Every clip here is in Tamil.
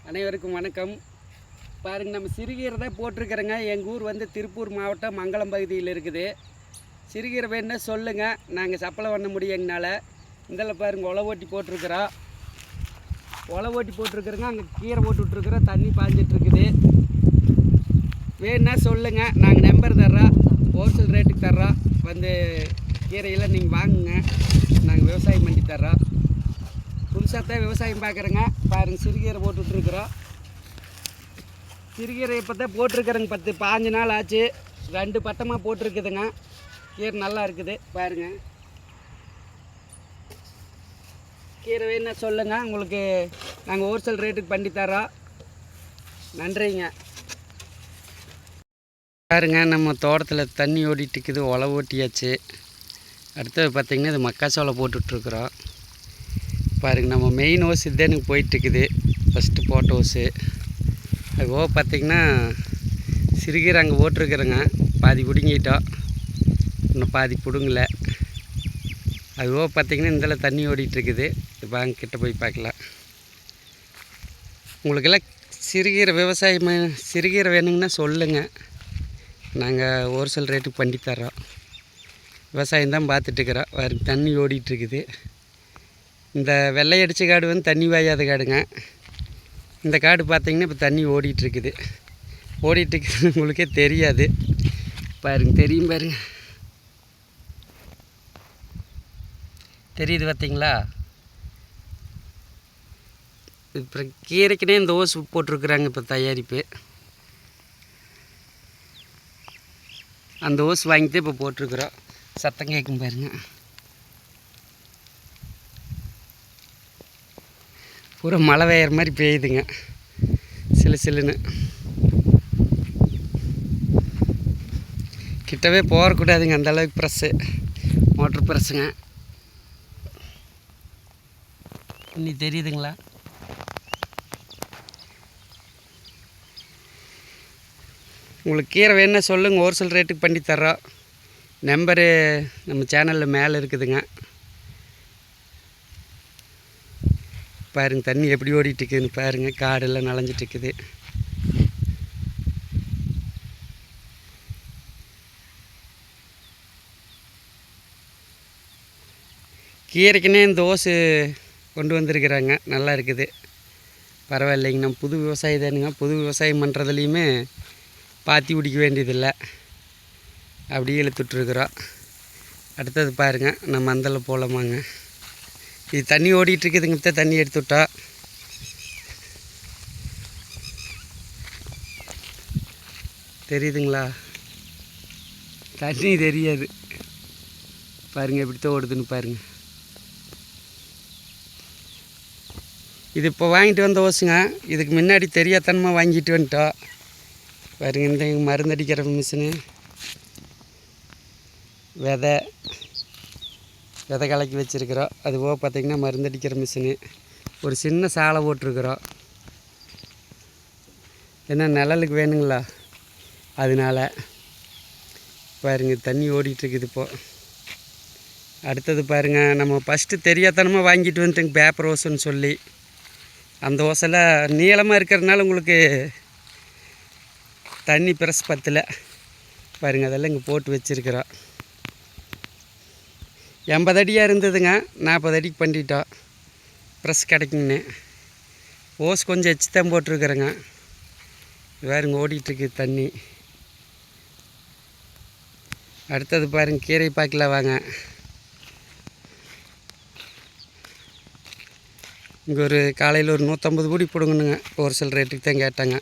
அனைவருக்கும் வணக்கம். பாருங்கள், நம்ம சிறுகீரை தான் போட்டிருக்கிறோங்க. எங்கள் ஊர் வந்து திருப்பூர் மாவட்டம் மங்களம் பகுதியில் இருக்குது. சிறுகீரை வேணுன்னா சொல்லுங்கள், நாங்கள் சப்ளை பண்ண முடியும் எங்களால். இதில் பாருங்கள், ஒலை ஓட்டி போட்டிருக்கிறோம். அங்கே கீரை போட்டு விட்ருக்குறோம். தண்ணி பாஞ்சிட்ருக்குது. வேணுன்னா சொல்லுங்கள், நாங்கள் நம்பர் தர்றோம், ஹோல்சேல் ரேட்டுக்கு தர்றோம். வந்து கீரையெல்லாம் நீங்கள் வாங்குங்க, நாங்கள் விவசாயம் பண்ணி தர்றோம். புதுசாக தான் விவசாயம் பார்க்குறேங்க. பாருங்கள், சிறுகீரை போட்டு விட்ருக்குறோம். சிறுகீரை இப்போ தான் போட்டிருக்கிறேங்க. 10-15 நாள் ஆச்சு. 2 பட்டமாக போட்டிருக்குதுங்க. கீரை நல்லா இருக்குது. பாருங்கள், கீரை வேணுன்னா சொல்லுங்கள், உங்களுக்கு நாங்கள் ஹோல்சேல் ரேட்டுக்கு பண்ணி தரோம். நன்றிங்க. பாருங்க, நம்ம தோட்டத்தில் தண்ணி ஓடிட்டு இருக்குது. ஒலை ஓட்டியாச்சு. அடுத்தது பார்த்திங்கன்னா இது மக்காச்சோளம் போட்டுட்ருக்குறோம். பாருங்கள், நம்ம மெயின் ஓஸ் இதுதான் போயிட்டுருக்குது. ஃபஸ்ட்டு போட்ட ஓஸு அதுபோக பார்த்திங்கன்னா சிறுகீரை அங்கே போட்டிருக்குறேங்க. பாதி பிடுங்கிட்டோம், இன்னும் பாதி பிடுங்கலை. அதுபோக பார்த்திங்கன்னா இதில் தண்ணி ஓடிட்டுருக்குது. இப்போ அங்கே கிட்ட போய் பார்க்கலாம். உங்களுக்கெல்லாம் சிறுகீரை வேணுங்கன்னா சொல்லுங்கள், நாங்கள் ஹோல்சேல் ரேட்டுக்கு பண்ணி தர்றோம். விவசாயம் தான் பார்த்துட்ருக்குறோம். வேறு தண்ணி ஓடிட்டுருக்குது. இந்த வெள்ளை அடித்த காடு வந்து தண்ணி வாயாத காடுங்க. இந்த காடு பார்த்திங்கன்னா இப்போ தண்ணி ஓடிட்டுருக்குது. உங்களுக்கே தெரியாது. பாருங்க, தெரியும் பாருங்க, தெரியுது பார்த்திங்களா? இப்போ கீரைக்குனே இந்த ஓஸ் போட்டிருக்குறாங்க. இப்போ தயாரிப்பு அந்த ஓஸ் வாங்கிட்டு இப்போ போட்டிருக்குறோம். சத்தம் கேட்கும் பாருங்கள். பூரா மழை பெய்கிற மாதிரி பெய்யுதுங்க, சிலுன்னு. கிட்டவே போகக்கூடாதுங்க, அந்தளவுக்கு ப்ரெஸ்ஸு, மோட்ரு ப்ரெஸ்ஸுங்க. இன்னி தெரியுதுங்களா? உங்களுக்கு கீரை வேணுன்னா சொல்லுங்கள், ஹோல்சேல் ரேட்டுக்கு பண்ணி தர்றோம். நம்பரு நம்ம சேனலில் மேலே இருக்குதுங்க. பாருங்கள், தண்ணி எப்படி ஓடிட்டுருக்குதுன்னு பாருங்கள். காடெல்லாம் நனைஞ்சிட்ருக்குது. கீரைக்குன்னே இந்த ஓசு கொண்டு வந்திருக்கிறாங்க. நல்லா இருக்குது, பரவாயில்லைங்க. நம்ம புது விவசாயி தானுங்க. புது விவசாயம் பண்ணுறதுலையுமே பாத்தி பிடிக்க வேண்டியதில்லை, அப்படியே இழுத்துட்ருக்குறோம். அடுத்தது பாருங்கள், நம்ம அந்தல போகலாமாங்க. இது தண்ணி ஓடிட்டுருக்குதுங்க. தண்ணி எடுத்து விட்டா தெரியுதுங்களா? தண்ணி தெரியாது பாருங்கள், எப்படித்தான் ஓடுதுன்னு பாருங்கள். இது இப்போ வாங்கிட்டு வந்த ஓசுங்க. இதுக்கு முன்னாடி தெரியாதனமாக வாங்கிட்டு வந்துட்டோம். பாருங்கள், இந்த மருந்தடிக்கிற மிஷினு, விதை கலக்கி வச்சுருக்குறோம். அதுபோக பார்த்திங்கன்னா மருந்தடிக்கிற மிஷினு, ஒரு சின்ன சாலை போட்டிருக்குறோம். என்ன நிழலுக்கு வேணுங்களா, அதனால். பாருங்கள், தண்ணி ஓடிட்டுருக்குது இப்போது. அடுத்தது பாருங்கள், நம்ம ஃபஸ்ட்டு தெரியாதனமாக வாங்கிட்டு வந்துட்டோங்க பேப்பர் ஓசுன்னு சொல்லி. அந்த ஓசெல்லாம் நீளமாக இருக்கிறதுனால உங்களுக்கு தண்ணி ப்ரெஸ் பத்தலை. பாருங்கள், அதெல்லாம் இங்கே போட்டு வச்சுருக்குறோம். 80 அடியாக இருந்ததுங்க, 40 அடிக்கு பண்ணிட்டோம். ப்ரெஸ் கிடைக்குங்கன்னு ஓஸ் கொஞ்சம் எச்சு தான் போட்டிருக்குறேங்க. வேறுங்க ஓடிட்டுருக்கு தண்ணி. அடுத்தது பாருங்கள், கீரை பார்க்கலாம் வாங்க. இங்கே ஒரு காலையில் ஒரு 150 கூடி பிடுங்கணுங்க. ஹோல்சேல் ரேட்டுக்கு தான் கேட்டாங்க.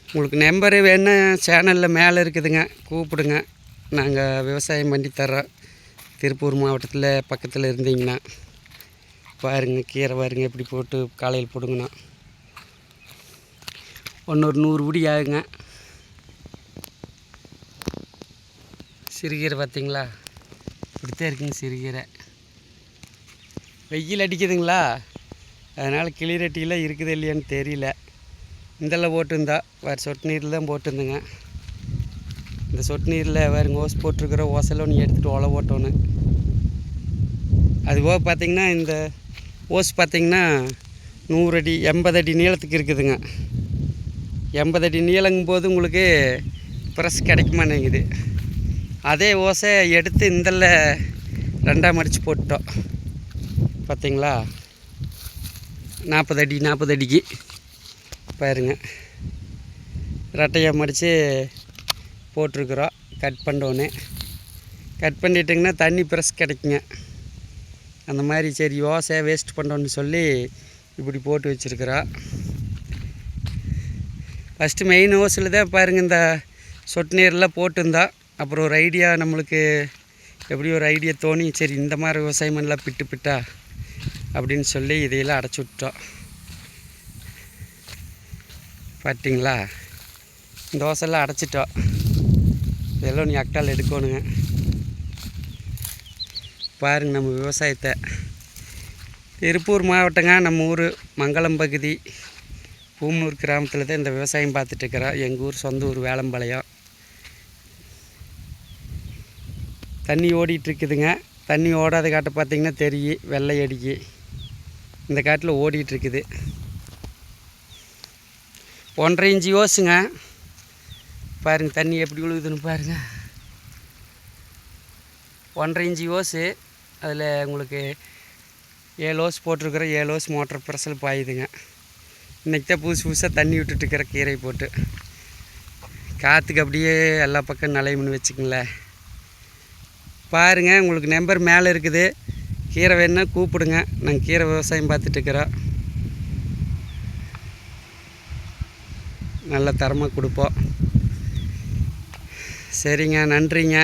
உங்களுக்கு நம்பரு வேணுன்னா சேனலில் மேலே இருக்குதுங்க, கூப்பிடுங்க. நாங்கள் விவசாயம் பண்ணி தர்றோம். திருப்பூர் மாவட்டத்தில் பக்கத்தில் இருந்தீங்கன்னா பாருங்கள், கீரை பாருங்கள் எப்படி போட்டு காலையில் போடுங்கண்ணா. ஒரு 100 உடி ஆகுங்க. சிறுகீரை பார்த்திங்களா, இப்படித்தான் இருக்குங்க சிறுகீரை. வெயில் அடிக்குதுங்களா, அதனால் கிளிரட்டியில் இருக்குது இல்லையான்னு தெரியல. இந்தெல்லாம் போட்டுருந்தா வேறு சொட்டு நீரில் தான் போட்டுருந்துங்க. இந்த சொட்டு நீரில் வேறுங்க ஓஸ் போட்டிருக்கிற ஓசெல்லாம் நீ எடுத்துகிட்டு ஒலை ஓட்டணும். அதுபோக பார்த்திங்கன்னா இந்த ஓஸ் பார்த்திங்கன்னா 100 அடி 80 அடி நீளத்துக்கு இருக்குதுங்க. 80 அடி நீளங்கும் போது உங்களுக்கு ப்ரெஸ் கிடைக்க மாட்டேங்குது. அதே ஓசை எடுத்து இந்தல்ல 2ஆக மடித்து போட்டோம் பார்த்திங்களா. 40 அடி 40 அடிக்கு பாருங்க ரெட்டையாக மடித்து போட்டிருக்குறோம். கட் பண்ணோன்னே கட் பண்ணிட்டிங்கன்னா தண்ணி ப்ரெஸ் கிடைக்குங்க. அந்த மாதிரி சரி ஓசை வேஸ்ட் பண்ணுறோன்னு சொல்லி இப்படி போட்டு வச்சுருக்குறோம். ஃபஸ்ட்டு மெயின் ஓஸில் தான் பாருங்கள் இந்த சொட்டு நீரெலாம் போட்டுருந்தோம். அப்புறம் ஒரு ஐடியா நம்மளுக்கு எப்படி ஒரு ஐடியா தோணி சரி இந்த மாதிரி விவசாயம் எல்லாம் பிட்டா அப்படின்னு சொல்லி இதையெல்லாம் அடைச்சி விட்டோம். பார்த்தீங்களா, இந்த ஓசெல்லாம் அடைச்சிட்டோம். இதெல்லாம் நீ அக்கால் எடுக்கணுங்க. பாருங்கள் நம்ம விவசாயத்தை. திருப்பூர் மாவட்டங்க, நம்ம ஊர் மங்களம் பகுதி பூமனூர் கிராமத்தில் தான் இந்த விவசாயம் பார்த்துட்ருக்குறோம். எங்கள் ஊர் சொந்த ஊர் வேலம்பாளையம். தண்ணி ஓடிட்டுருக்குதுங்க. தண்ணி ஓடாத காட்டை பார்த்திங்கன்னா தெரியும், வெள்ளை அடிக்கி இந்த காட்டில் ஓடிட்டுருக்குது. 1.5 இன்ச்சு ஓசுங்க. பாருங்கள் தண்ணி எப்படி விழுகுதுன்னு பாருங்கள். 1.5 இன்ச்சு ஓசு. அதில் உங்களுக்கு 7 ஓஸ் போட்டிருக்குற 7 ஓஸ் மோட்டர் ப்ரெஷில் பாயுதுங்க. இன்றைக்கி தான் புதுசாக தண்ணி விட்டுட்டுருக்கிற கீரை போட்டு காற்றுக்கு அப்படியே எல்லா பக்கம் நலையும்னு வச்சுக்கங்களேன். பாருங்கள் உங்களுக்கு நம்பர் மேலே இருக்குது. கீரை வேணுன்னா கூப்பிடுங்க. நாங்கள் கீரை விவசாயம் பார்த்துட்ருக்குறோம். நல்ல தரமாக கொடுப்போம். சரிங்க, நன்றிங்க.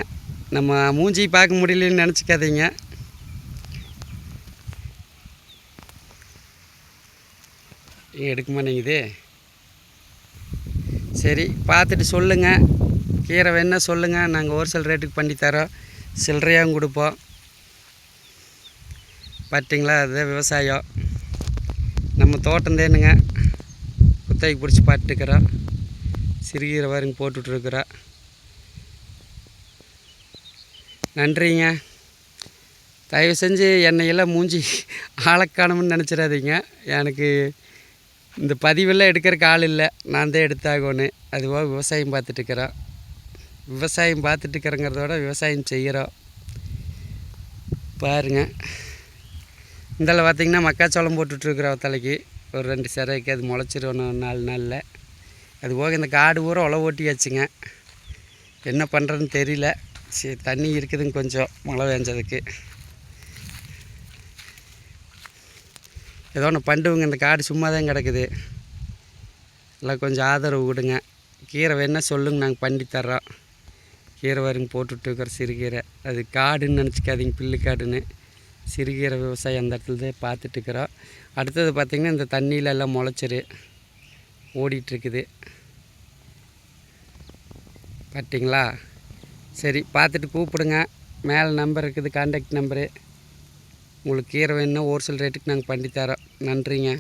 நம்ம மூஞ்சி பார்க்க முடியலன்னு நினச்சிக்காதீங்க. எடுக்க மாட்டேங்குது. சரி பார்த்துட்டு சொல்லுங்கள். கீரை வேணா சொல்லுங்கள், நாங்கள் ஹோல்சேல் ரேட்டுக்கு பண்ணி தரோம். சில்லறையாகவும் கொடுப்போம். பார்த்தீங்களா, அதுதான் விவசாயம். நம்ம தோட்டம் தேனுங்க, குத்தகைக்கு பிடிச்சி பார்த்துட்டுருக்குறோம். சிறுகீரை வாருங்க போட்டுட்ருக்குறோம். நன்றிங்க. தயவு செஞ்சு என்னையெல்லாம் மூஞ்சி ஆளக்கானம்னு நினச்சிடாதீங்க. எனக்கு இந்த பதிவெல்லாம் எடுக்கிறக்கு ஆள் இல்லை, நான் தான் எடுத்தாகணும். அதுவாக விவசாயம் பார்த்துட்ருக்குறோம். விவசாயம் பார்த்துட்டுருக்கிறங்கிறதோட விவசாயம் செய்கிறோம். பாருங்கள், இந்தளவு பார்த்திங்கன்னா மக்காச்சோளம் போட்டுட்ருக்குறோம். தலைக்கு ஒரு 2 சிறைக்கு அது முளைச்சிரும் 4 நாளில். அது போக இந்த காடு பூரா உழவு ஓட்டியாச்சுங்க. என்ன பண்ணுறதுன்னு தெரியல. சரி தண்ணி இருக்குதுங்க கொஞ்சம் மழை பெஞ்சதுக்கு. ஏதோ ஒன்று பண்ணுவோங்க. இந்த காடு சும்மா தான் கிடக்குது. எல்லாம் கொஞ்சம் ஆதரவு விடுங்க. கீரை வேணால் சொல்லுங்க, நாங்கள் பண்ணி தர்றோம். கீரை வரைங்க போட்டுட்ருக்குற சிறுகீரை. அது காடுன்னு நினச்சிக்காதீங்க, பில்லு காடுன்னு. சிறுகீரை விவசாயம் அந்த இடத்துல தான் பார்த்துட்ருக்குறோம். அடுத்தது பார்த்திங்கன்னா இந்த தண்ணியில் எல்லாம் முளைச்சிரு ஓடிட்டுருக்குது. பார்த்தீங்களா. சரி பார்த்துட்டு கூப்பிடுங்க. மேலே நம்பர் இருக்குது, கான்டாக்ட் நம்பரு. உங்களுக்கு கீரை வேணுன்னா ஹோல்சேல் ரேட்டுக்கு நாங்கள் பண்ணி தரோம். நன்றிங்க.